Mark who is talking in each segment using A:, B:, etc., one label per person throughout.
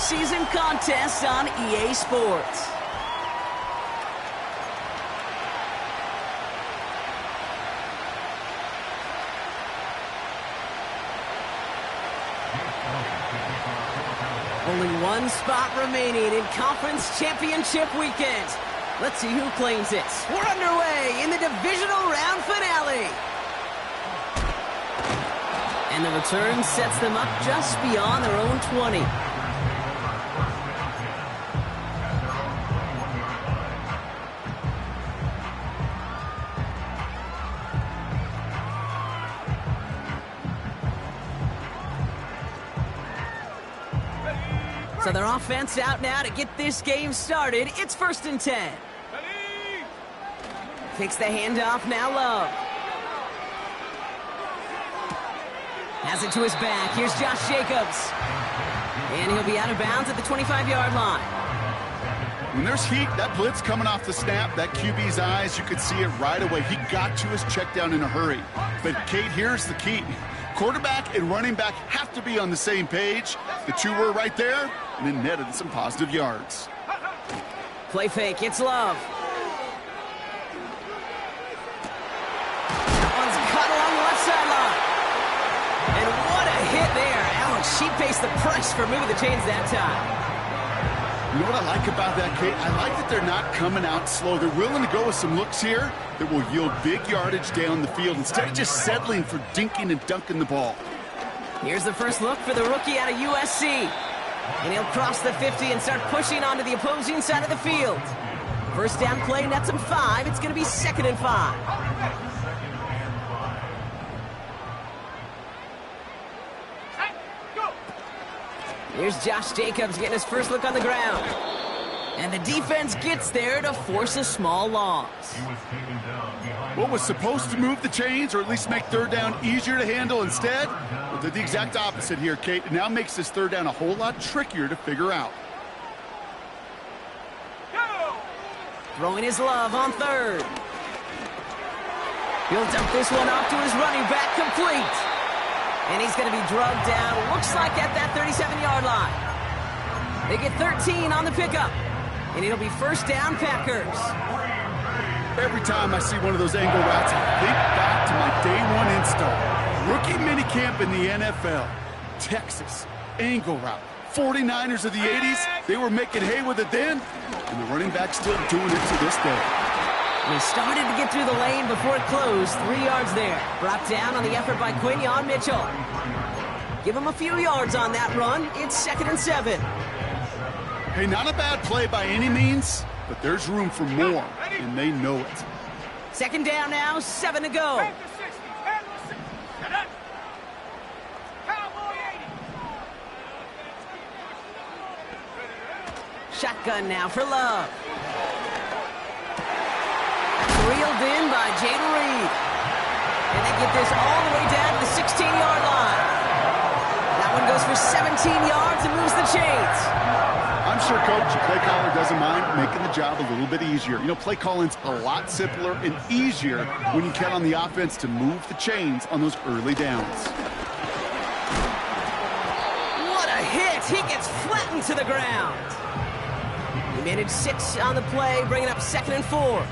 A: season contests on EA Sports. Only one spot remaining in Conference Championship Weekend. Let's see who claims it. We're underway in the divisional round finale. And the return sets them up just beyond their own 20. So their offense out now to get this game started. It's 1st and 10. Takes the handoff, now Love. Has it to his back. Here's Josh Jacobs. And he'll be out of bounds at the 25-yard line.
B: When there's heat, that blitz coming off the snap, that QB's eyes, you could see it right away. He got to his check down in a hurry. But, Kate, here's the key. Quarterback and running back have to be on the same page. The two were right there, and it netted some positive yards.
A: Play fake, it's Love. That one's cut along the left sideline. And what a hit there. Alex, she pays the price for moving the chains that time.
B: You know what I like about that, Kate? I like that they're not coming out slow. They're willing to go with some looks here that will yield big yardage down the field instead of just settling for dinking and dunking the ball.
A: Here's the first look for the rookie out of USC. And he'll cross the 50 and start pushing onto the opposing side of the field. First down play, nets him 5. It's going to be 2nd and 5. Here's Josh Jacobs getting his first look on the ground. And the defense gets there to force a small loss.
B: What was supposed to move the chains, or at least make 3rd down easier to handle instead, well, did the exact opposite here, Kate. It now makes this 3rd down a whole lot trickier to figure out.
A: Throwing his Love on 3rd. He'll dump this one off to his running back, complete. And he's going to be drugged down, looks like at that 37-yard line. They get 13 on the pickup. And it'll be 1st down, Packers.
B: Every time I see one of those angle routes, I think back to my day one install. Rookie minicamp in the NFL. Texas, angle route. 49ers of the 80s, they were making hay with it then. And the running back's still doing it to this day.
A: And he started to get through the lane before it closed. 3 yards there. Brought down on the effort by Quinion Mitchell. Give him a few yards on that run. It's 2nd and 7.
B: Hey, not a bad play by any means, but there's room for more, and they know it.
A: 2nd down now, 7 to go. Shotgun now for Love. Reeled in by Jayden Reed. And they get this all the way down to the 16-yard line. That one goes for 17 yards and moves the chains.
B: I'm sure, Coach, the play caller doesn't mind making the job a little bit easier. You know, play calling's a lot simpler and easier when you count on the offense to move the chains on those early downs.
A: What a hit! He gets flattened to the ground. He managed 6 on the play, bringing up 2nd and 4.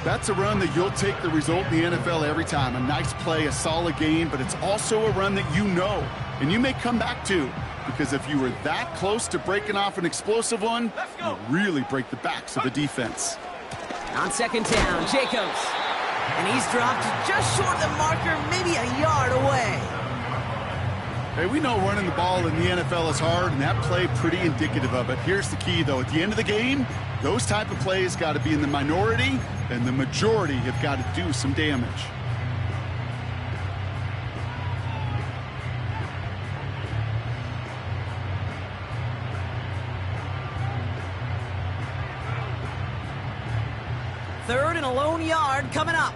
B: That's a run that you'll take the result in the NFL every time. A nice play, a solid game, but it's also a run that you know, and you may come back to, because if you were that close to breaking off an explosive one, you really break the backs of the defense.
A: On 2nd down, Jacobs. And he's dropped just short of the marker, maybe a yard away.
B: Hey, we know running the ball in the NFL is hard, and that play pretty indicative of it. Here's the key, though. At the end of the game, those type of plays got to be in the minority, and the majority have got to do some damage.
A: Third and a lone yard coming up.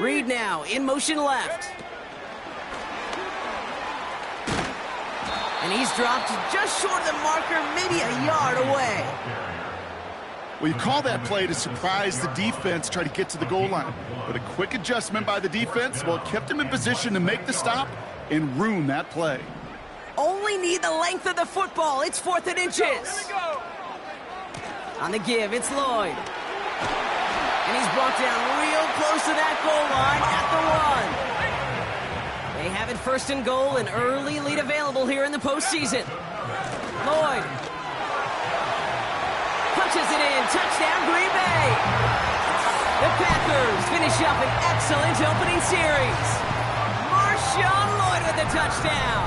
A: Reed now in motion left. And he's dropped just short of the marker, maybe a yard away.
B: Well, you call that play to surprise the defense, try to get to the goal line. But a quick adjustment by the defense, well, it kept him in position to make the stop and ruin that play.
A: Only need the length of the football. It's 4th and inches. On the give, it's Lloyd. And he's brought down real close to that goal line at the 1. They have it 1st and goal, an early lead available here in the postseason. Lloyd punches it in. Touchdown, Green Bay. The Packers finish up an excellent opening series. Marshawn Lloyd with the touchdown.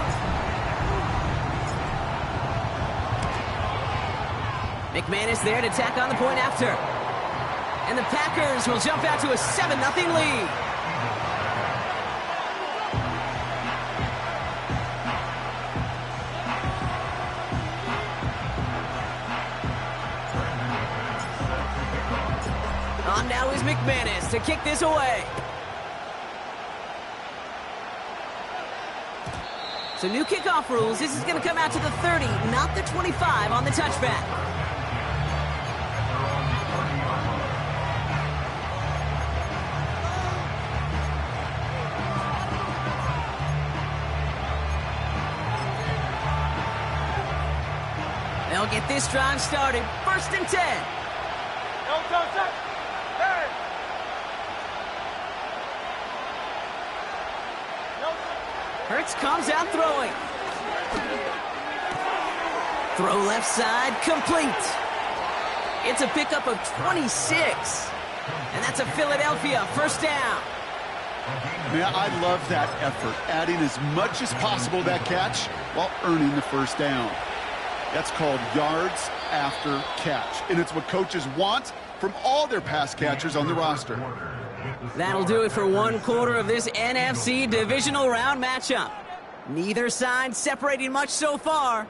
A: McManus there to tack on the point after. And the Packers will jump out to a 7-0 lead. On now is McManus to kick this away. So new kickoff rules. This is going to come out to the 30, not the 25 on the touchback. They'll get this drive started. 1st and 10. Hurts comes out throwing. Throw left side, complete. It's a pickup of 26. And that's a Philadelphia 1st down.
B: Man, I love that effort, adding as much as possible to that catch while earning the 1st down. That's called yards after catch, and it's what coaches want from all their pass catchers on the roster.
A: That'll do it for 1/4 of this NFC divisional round matchup. Neither side separating much so far.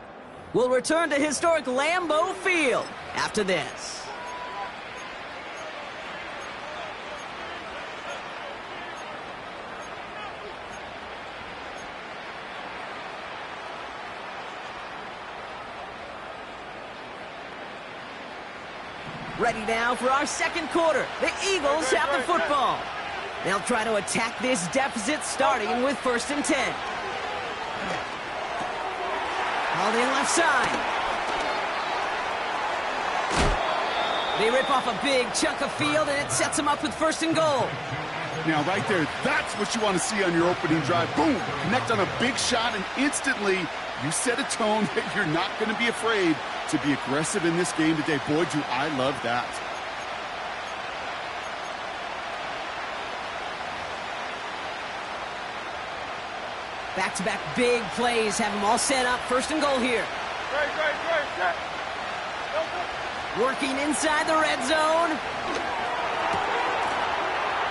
A: We'll return to historic Lambeau Field after this. Ready now for our 2nd quarter. The Eagles have the football. They'll try to attack this deficit starting with 1st and 10. Called in left side. They rip off a big chunk of field, and it sets them up with 1st and goal.
B: Now, right there, that's what you want to see on your opening drive. Boom! Connect on a big shot, and instantly you set a tone that you're not going to be afraid to be aggressive in this game today. Boy, do I love that.
A: Back-to-back big plays have them all set up. 1st and goal here. Working inside the red zone.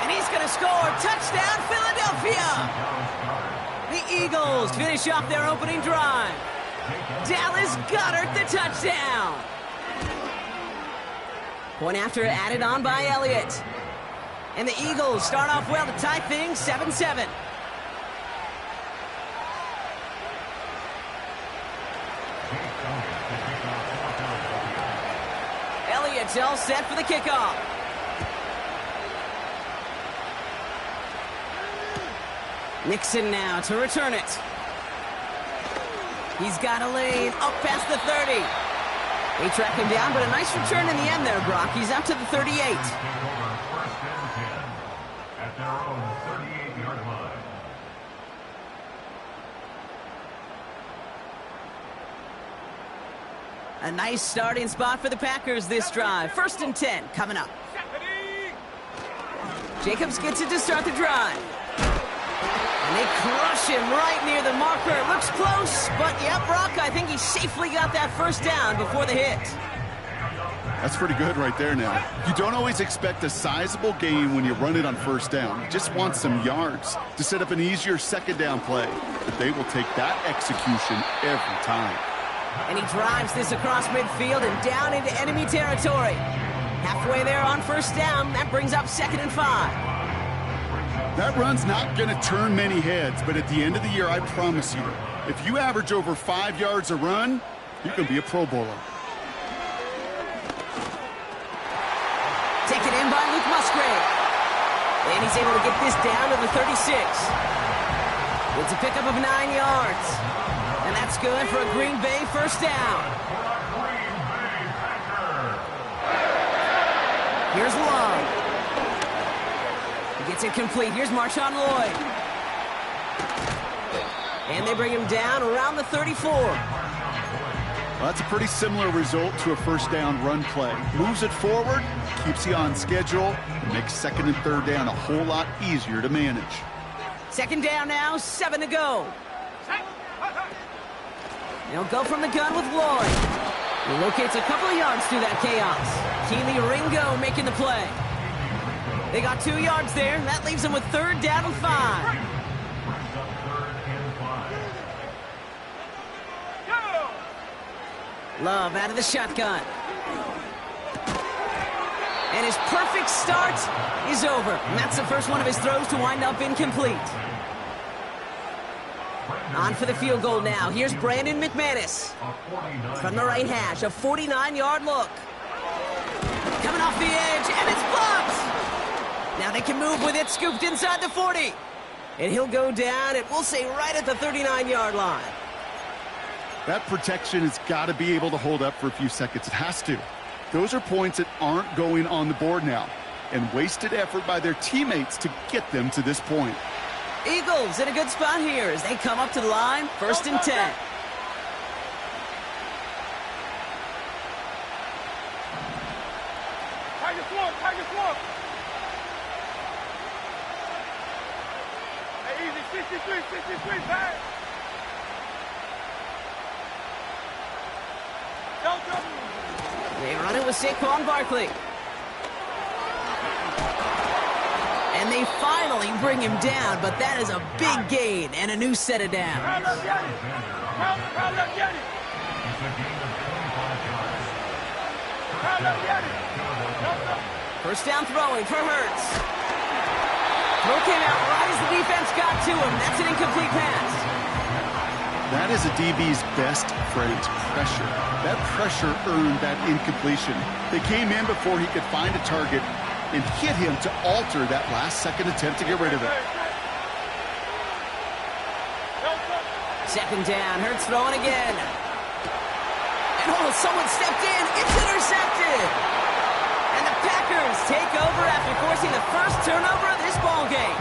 A: And he's going to score. Touchdown, Philadelphia! The Eagles finish off their opening drive. Dallas Goedert the touchdown. Point after added on by Elliott. And the Eagles start off well to tie things 7-7. Elliott's all set for the kickoff. Nixon now to return it. He's got a lane up past the 30. They track him down, but a nice return in the end there, Brock. He's up to the 38.
C: At their own 38-yard line.
A: A nice starting spot for the Packers this drive. 1st and 10 coming up. Jacobs gets it to start the drive. And they crush him right near the marker. Looks close, but yeah, Brock, I think he safely got that 1st down before the hit.
B: That's pretty good right there now. You don't always expect a sizable gain when you run it on 1st down. You just want some yards to set up an easier 2nd down play. But they will take that execution every time.
A: And he drives this across midfield and down into enemy territory. Halfway there on 1st down, that brings up 2nd and 5.
B: That run's not going to turn many heads, but at the end of the year, I promise you, if you average over 5 yards a run, you can be a Pro Bowler.
A: Taken in by Luke Musgrave. And he's able to get this down to the 36. It's a pickup of 9 yards. And that's good for a Green Bay first down. Here's Love. He gets it complete. Here's Marshawn Lloyd. And they bring him down around the 34.
B: Well, that's a pretty similar result to a first down run play. Moves it forward, keeps you on schedule, and makes second and third down a whole lot easier to manage.
A: Second down now, 7 to go. They'll go from the gun with Lloyd. He locates a couple of yards through that chaos. Keely Ringo making the play. They got 2 yards there. That leaves them with third down and 5. Love out of the shotgun. And his perfect start is over. And that's the first one of his throws to wind up incomplete. On for the field goal now. Here's Brandon McManus. From the right hash, a 49-yard look. Coming off the edge, and it's blocked! Now they can move with it, scooped inside the 40. And he'll go down, and we'll say right at the 39-yard line.
B: That protection has got to be able to hold up for a few seconds. It has to. Those are points that aren't going on the board now. And wasted effort by their teammates to get them to this point.
A: Eagles in a good spot here as they come up to the line, first and 10.
D: Tiger floor. Hey, easy, 63, back.
A: They run it with Saquon Barkley. And they finally bring him down, but that is a big gain and a new set of downs. First down throwing for Hurts. Throw came out right as the defense got to him. That's an incomplete pass.
B: That is a DB's best friend, pressure. That pressure earned that incompletion. They came in before he could find a target and hit him to alter that last-second attempt to get rid of it.
A: Second down, Hurts throwing again. And someone stepped in. It's intercepted. And the Packers take over after forcing the first turnover of this ballgame.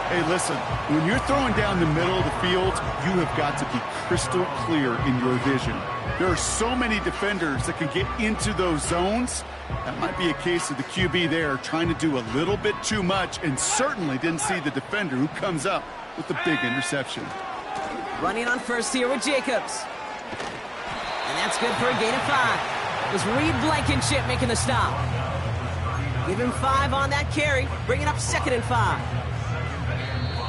B: Hey, listen, when you're throwing down the middle of the field, you have got to be crystal clear in your vision. There are so many defenders that can get into those zones. That might be a case of the QB there trying to do a little bit too much and certainly didn't see the defender who comes up with the big interception.
A: Running on first here with Jacobs. And that's good for a gain of 5. It was Reed Blankenship making the stop. Give him 5 on that carry, bringing up second and 5.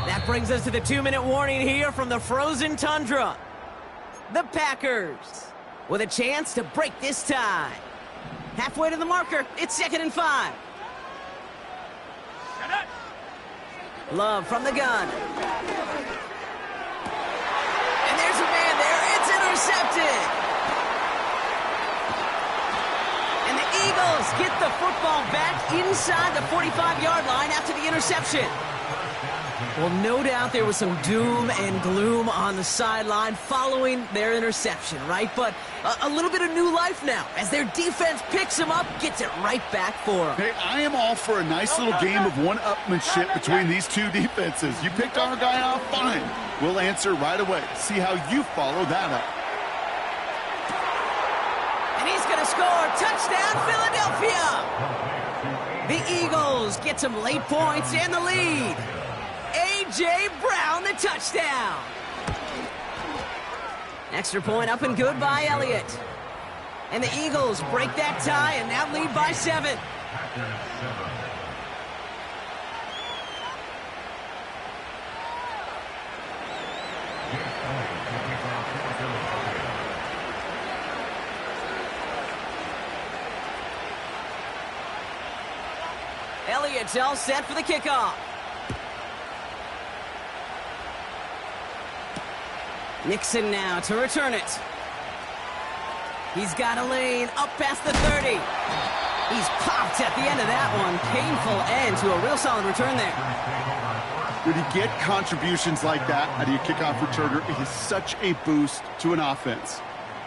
A: That brings us to the 2-minute warning here from the frozen tundra. The Packers with a chance to break this tie. Halfway to the marker, it's second and 5. Love from the gun. And there's a man there. It's intercepted. And the Eagles get the football back inside the 45-yard line after the interception. Well, no doubt there was some doom and gloom on the sideline following their interception, right? But a little bit of new life now as their defense picks them up, gets it right back for them.
B: Hey, I am all for a nice little game of one-upmanship between these two defenses. You picked our guy off, fine. We'll answer right away. See how you follow that up.
A: And he's going to score. Touchdown, Philadelphia! The Eagles get some late points and the lead. A.J. Brown, the touchdown. Extra point up and good by Elliott. And the Eagles break that tie and now lead by 7. Elliott's all set for the kickoff. Nixon now to return it. He's got a lane up past the 30. He's popped at the end of that one. Painful end to a real solid return there.
B: When you get contributions like that out of your kickoff returner, it is such a boost to an offense.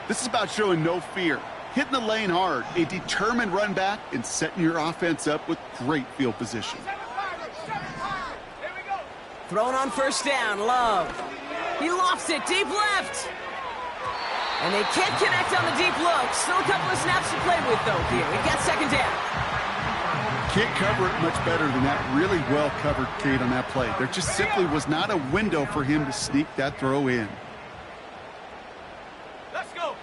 B: This is about showing no fear, hitting the lane hard, a determined run back, and setting your offense up with great field position.
A: Thrown on first down, Love. He lofts it deep left. And they can't connect on the deep look. Still a couple of snaps to play with, though, here. We got second down.
B: Can't cover it much better than that. Really well covered, Kate, on that play. There just simply was not a window for him to sneak that throw in.
D: Let's go.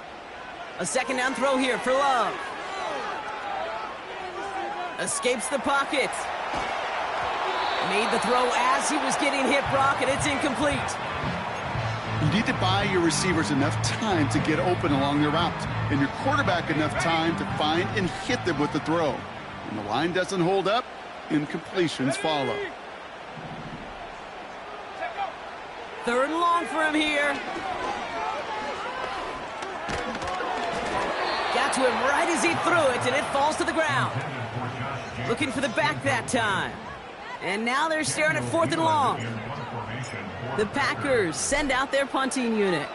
A: A second down throw here for Love. Escapes the pocket. Made the throw as he was getting hit, Brock, and it's incomplete.
B: You need to buy your receivers enough time to get open along their route, and your quarterback enough time to find and hit them with the throw. When the line doesn't hold up, incompletions follow.
A: Third and long for him here. Got to him right as he threw it, and it falls to the ground. Looking for the back that time. And now they're staring at fourth and long. The Packers send out their punting unit.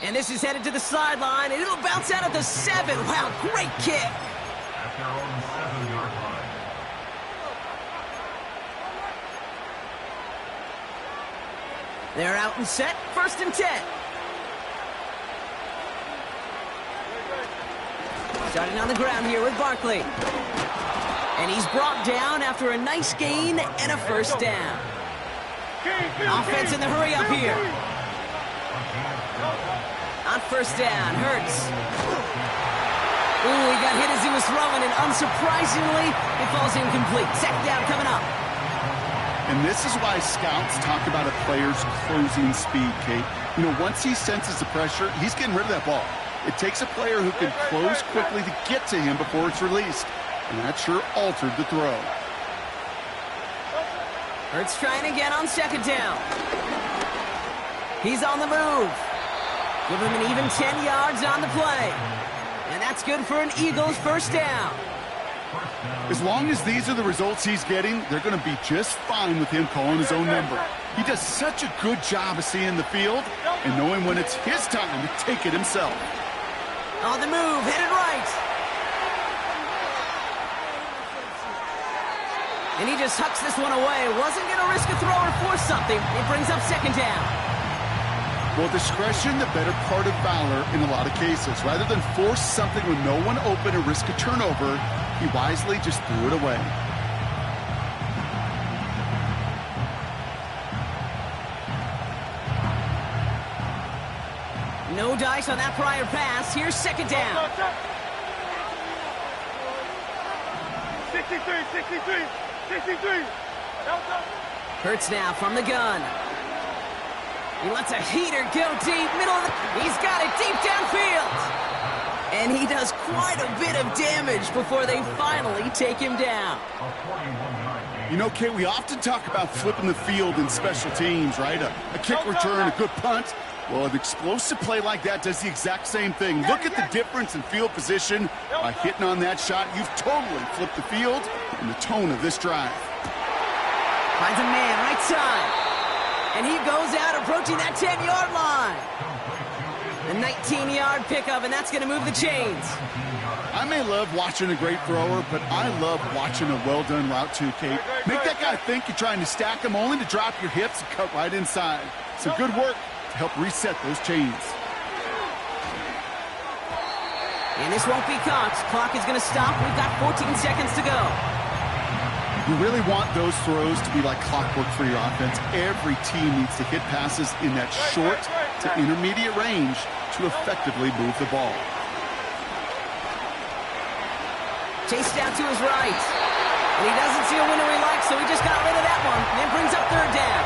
A: And this is headed to the sideline, and it'll bounce out at the 7. Wow, great kick.
C: At their own 7-yard line.
A: They're out and set, first and 10. Starting on the ground here with Barkley. And he's brought down after a nice gain and a first down. Offense in the hurry up here. On first down, Hurts. Ooh, he got hit as he was throwing, and unsurprisingly, it falls incomplete. Second down coming up.
B: And this is why scouts talk about a player's closing speed, Kate. You know, once he senses the pressure, he's getting rid of that ball. It takes a player who can close quickly to get to him before it's released. And that sure altered the throw.
A: Hurts trying again on second down. He's on the move. Give him an even 10 yards on the play. And that's good for an Eagles first down.
B: As long as these are the results he's getting, they're going to be just fine with him calling his own number. He does such a good job of seeing the field and knowing when it's his time to take it himself.
A: On the move, headed right. And he just hucks this one away. Wasn't going to risk a throw or force something. It brings up second down.
B: Well, discretion, the better part of valor in a lot of cases. Rather than force something with no one open or risk a turnover, he wisely just threw it away.
A: No dice on that prior pass. Here's second down.
D: 63.
A: Hurts now from the gun. He lets a heater go deep, middle of the... He's got it deep downfield. And he does quite a bit of damage before they finally take him down.
B: You know, Kate, we often talk about flipping the field in special teams, right? A kick return, a good punt. Well, an explosive play like that does the exact same thing. Look at the difference in field position. By hitting on that shot, you've totally flipped the field and the tone of this drive.
A: Finds a man right side. And he goes out approaching that 10-yard line. A 19-yard pickup, and that's going to move the chains.
B: I may love watching a great thrower, but I love watching a well-done route too, Kate. Make that guy think you're trying to stack him only to drop your hips and cut right inside. So good work to help reset those chains.
A: And this won't be caught. Clock is going to stop. We've got 14 seconds to go.
B: You really want those throws to be like clockwork for your offense. Every team needs to hit passes in that short to intermediate range to effectively move the ball.
A: Chased out to his right. And he doesn't see a window he likes, so he just got rid of that one. And then brings up third down.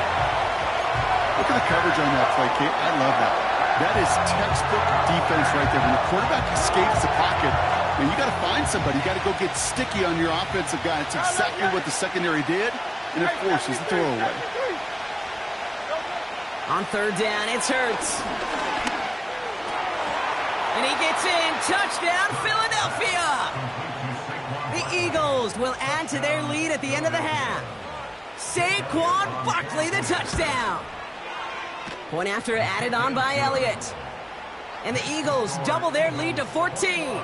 B: Look at the coverage on that play, Kate. I love that. That is textbook defense right there. When the quarterback escapes the pocket, and you got to find somebody. You got to go get sticky on your offensive guy. It's exactly what the secondary did, and it forces the throw away.
A: On third down, it's Hurts. And he gets in. Touchdown, Philadelphia! The Eagles will add to their lead at the end of the half. Saquon Barkley, the touchdown. Point after added on by Elliott. And the Eagles double their lead to 14.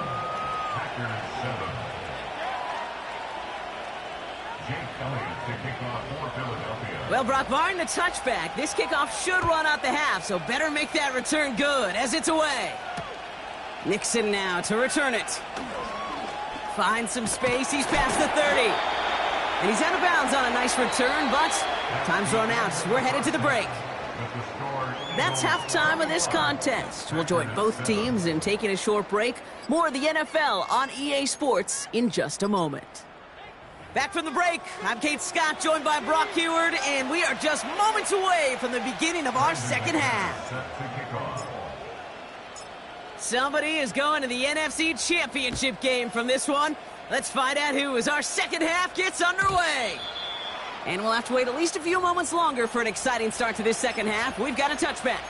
A: Well, Brock, barring the touchback, this kickoff should run out the half, so better make that return good as it's away. Nixon now to return it. Finds some space, he's past the 30. And he's out of bounds on a nice return, but time's run out. We're headed to the break. That's halftime of this contest. We'll join both teams in taking a short break. More of the NFL on EA Sports in just a moment. Back from the break, I'm Kate Scott, joined by Brock Heward, and we are just moments away from the beginning of our second half. Somebody is going to the NFC Championship game from this one. Let's find out who as our second half gets underway. And we'll have to wait at least a few moments longer for an exciting start to this second half. We've got a touchback.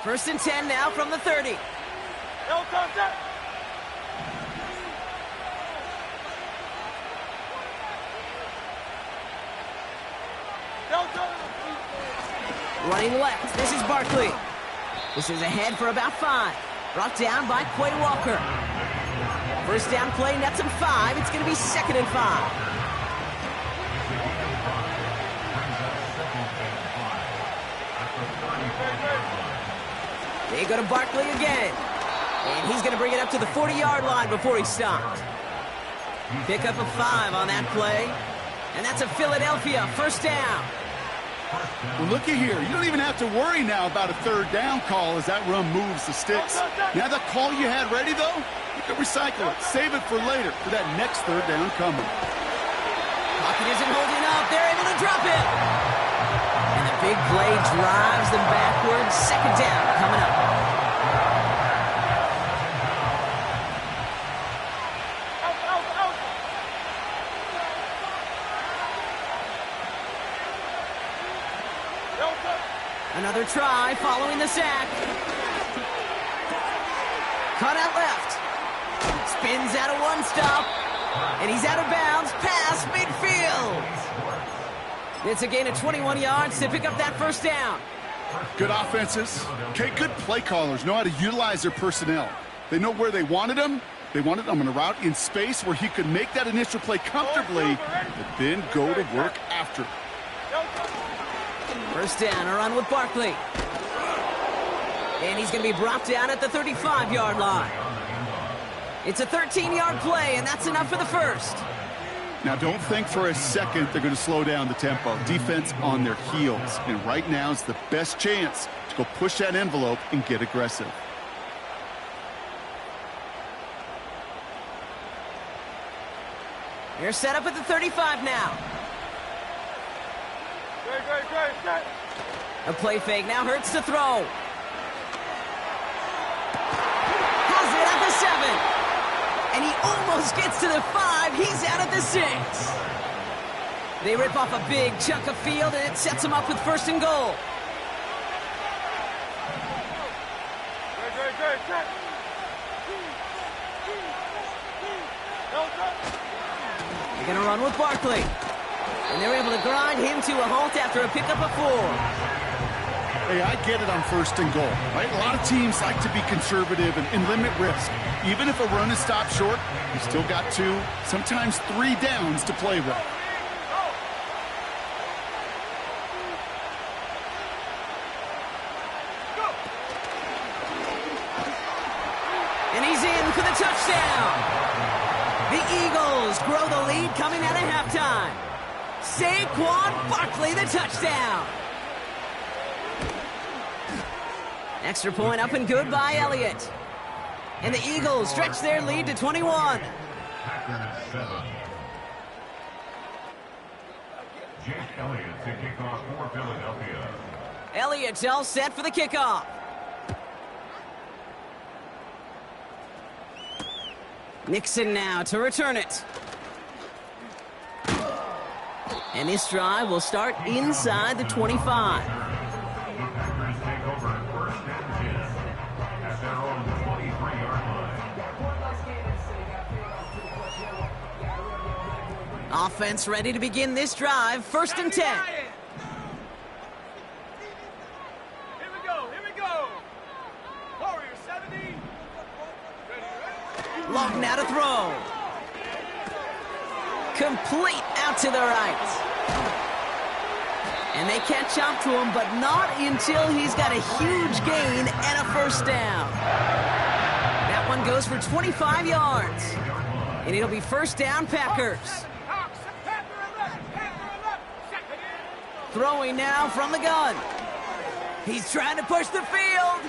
A: First and 10 now from the 30. Running left, this is Barkley. This is ahead for about 5. Brought down by Quay Walker. First down play, nets him 5. It's going to be 2nd and 5. They go to Barkley again. And he's going to bring it up to the 40-yard line before he stopped. Pick up a 5 on that play. And that's a Philadelphia first down.
B: Well, looky here. You don't even have to worry now about a third down call as that run moves the sticks. Now that call you had ready, though, you can recycle it. Save it for later for that next third down coming.
A: Pocket isn't holding up. They're able to drop it. And the big play drives them backwards. Second down coming up. Another try following the sack. Cut out left. Spins out of one stop. And he's out of bounds past midfield. It's a gain of 21 yards to pick up that first down.
B: Good offenses. Okay, good play callers know how to utilize their personnel. They know where they wanted them. They wanted them on a route in space where he could make that initial play comfortably, but then go to work after it.
A: First down, a run with Barkley. And he's going to be brought down at the 35-yard line. It's a 13-yard play, and that's enough for the first.
B: Now, don't think for a second they're going to slow down the tempo. Defense on their heels. And right now is the best chance to go push that envelope and get aggressive.
A: They're set up at the 35 now. A play fake now hurts to throw. Has it at the 7. And he almost gets to the 5. He's out at the 6. They rip off a big chunk of field, and it sets him up with first and goal. They're going to run with Barkley. And they're able to grind him to a halt after a pickup of 4.
B: Hey, I get it on first and goal, right? A lot of teams like to be conservative and limit risk. Even if a run is stopped short, you still got 2, sometimes 3 downs to play with.
A: And he's in for the touchdown. The Eagles grow the lead coming out of halftime. Saquon Barkley, the touchdown. Extra point up and good by Elliott. And the Eagles stretch their lead to 21.
C: Jake Elliott to kick off for Philadelphia.
A: Elliott's all set for the kickoff. Nixon now to return it. And this drive will start inside the 25. Offense ready to begin this drive. 1st and 10.
D: Here we go. Warrior 70.
A: Long now to throw. Complete out to the right. And they catch up to him, but not until he's got a huge gain and a 1st down. That one goes for 25 yards. And it'll be 1st down, Packers. Throwing now from the gun. He's trying to push the field.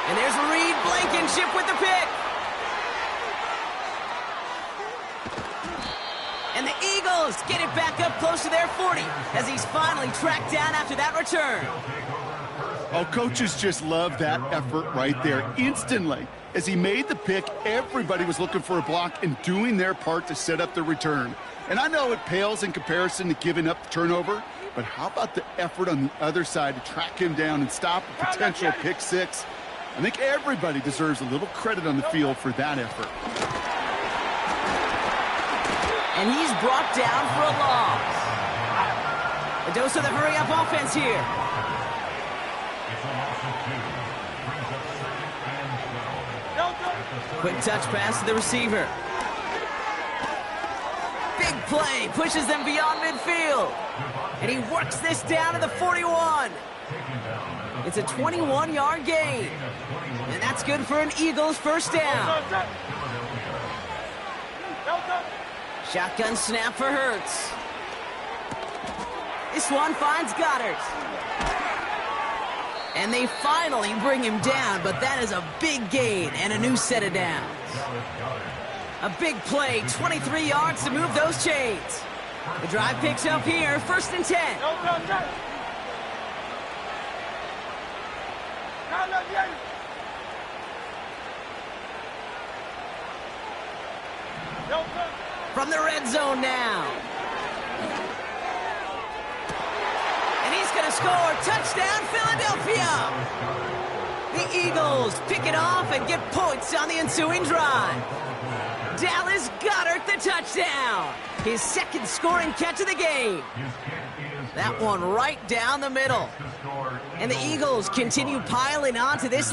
A: And there's Reed Blankenship with the pick. And the Eagles get it back up close to their 40 as he's finally tracked down after that return.
B: Oh, coaches just love that effort right there. Instantly, as he made the pick, everybody was looking for a block and doing their part to set up the return. And I know it pales in comparison to giving up the turnover, but how about the effort on the other side to track him down and stop a potential pick six? I think everybody deserves a little credit on the field for that effort.
A: And he's brought down for a loss. A dose of the hurry-up offense here. Quick touch pass to the receiver. Big play, pushes them beyond midfield. And he works this down to the 41. It's a 21-yard gain. And that's good for an Eagles 1st down. Shotgun snap for Hurts. This one finds Goddard. And they finally bring him down, but that is a big gain and a new set of downs. A big play, 23 yards to move those chains. The drive picks up here, 1st and 10. From the red zone now. And he's going to score. Touchdown, Philadelphia. The Eagles pick it off and get points on the ensuing drive. Dallas Goedert the touchdown. His 2nd scoring catch of the game. That one right down the middle. And the Eagles continue piling on to this